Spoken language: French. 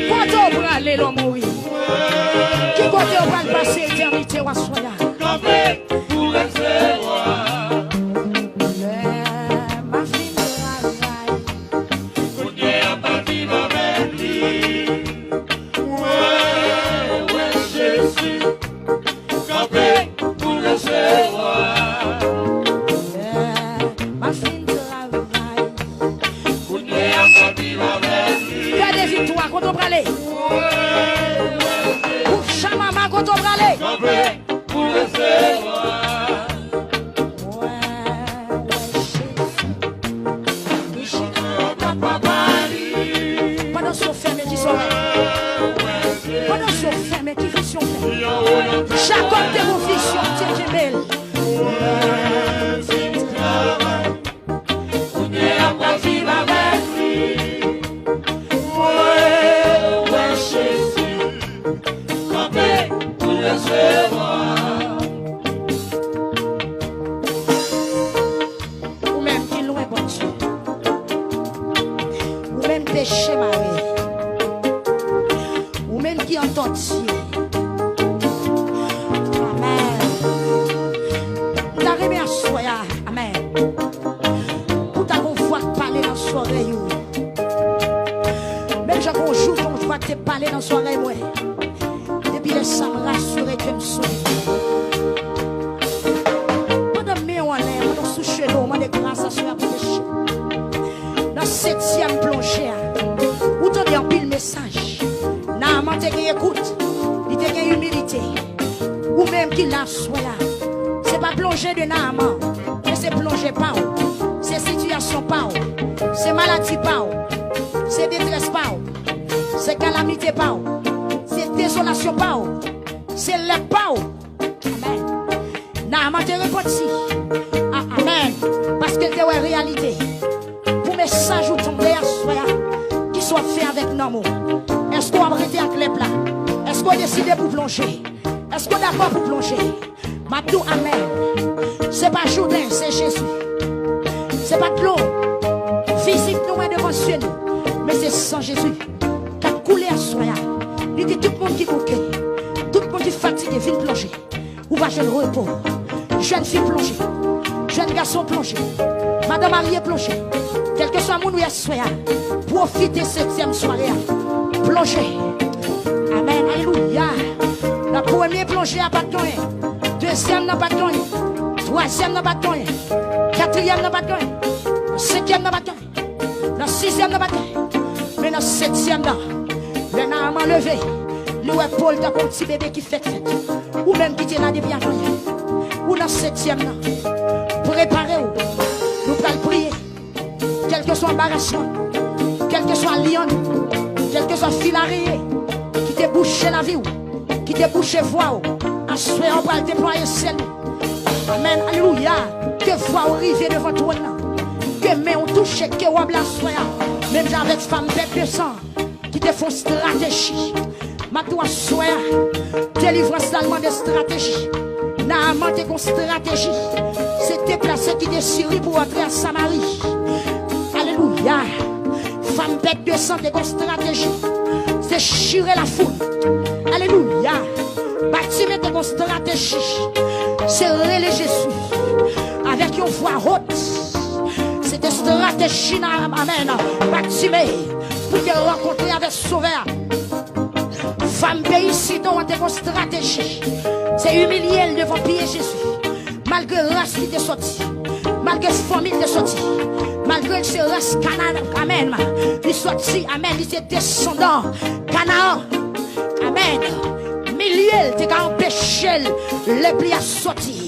Quand on prend les l'homme mourir, qui côté on va passer l'éternité ou à soya. Pour recevoir. Ma fille me travaille. Pour dire à partir avec lui. Ouais, Jésus. Campé pour recevoir. Ma fille me travaille. Pour dire à partir avec lui. Il y a des victoires quand on prend les. Pour chaque maman quand on prend les. Campé pour recevoir. Pendant ce ferme qui sont pendant ce ferme qui vision chaque homme de vos visions c'est belle. Ou même qui loin bon Dieu. Ou même péché maré. Ou même qui entend Dieu. Amen. T'arrives à soya. Amen. Pour ta voix parler dans son oreille. Même j'ai un jour qu'on voit te parler dans son oreille. Depuis le sang me rassurer que me souris. Pendant mes en l'air, pendant sous chenou, moi de grâce à soya pour péché. Dans 7e plongée, où t'en dis en pile message. Naaman te gen écoute, il te gen humilité. Ou même qui l'a soya. C'est pas plongée de Naaman, mais c'est plongée pas. C'est situation pas. C'est maladie pas. C'est détresse pas. C'est calamité pas. C'est désolation pas. C'est le pas. Amen. Naaman te repenti. Amen. Parce que c'est une réalité. Pour message ou tomber à soi qui soit fait avec l'amour. Est-ce qu'on a arrêté avec les plats? Est-ce qu'on a décidé pour plonger? Est-ce qu'on est d'accord pour plonger? Maintenant, amen. C'est pas Jourdain, c'est Jésus. C'est pas de l'eau. Physique nous est devant chez nous. Mais c'est sans Jésus. Qui a coulé à soi. Il dit tout le monde qui bouquet. Tout le monde qui fatigué, vient plonger. Ou va jeune repos. Jeune fille plonger. Jeune garçon plonger. Madame mariée plonger. Quel que soit mon ou soya. Profitez 7e soirée. Plonger. Amen. Alléluia. La première plongée n'a pas de temps. Deuxième n'a pas de temps. Troisième n'a pas de temps. Quatrième n'a pas de temps. Cinquième n'a pas de temps. La 6e n'a pas de temps. Mais la 7e là. Le Naaman levé. Le Paul d'un petit bébé qui fait fête. Ou même qui est là depuis avant. Ou la 7e là. Préparez-vous. Nous allons prier. Quel que soit embarrassement. Quel que soit lion. Quel que soit filaré. Qui te bouche la vie. Qui te bouche voix. En souhait, on va déployer celle. Amen. Alléluia. Que voix arriver devant toi. Que main on touche. Que on la soya. Même avec femme bête de sang. Qui te font stratégie. Ma toi soya. Délivrance d'allemand de stratégie. Naaman te con stratégie. C'est déplacé qui te Syrie pour entrer à Samarie. Alléluia. Femme bête de sang te con stratégie. C'est chirer la foule. Alléluia. Bâtiment te con stratégie. C'est relayer Jésus. Avec une voix haute. C'est des stratégies. Amen. Bâtiment. Pour te rencontrer avec Sauveur. Femme pays sinon on te con stratégie. C'est humilier devant pied Jésus. Malgré race qui est sorti. Malgré famille qui est sorti. Malgré ces races Canaan. Amen. Il est sorti. Amen. Il est descendant. Canaan. Amen. Milieu, tu as empêché les plis à sortir.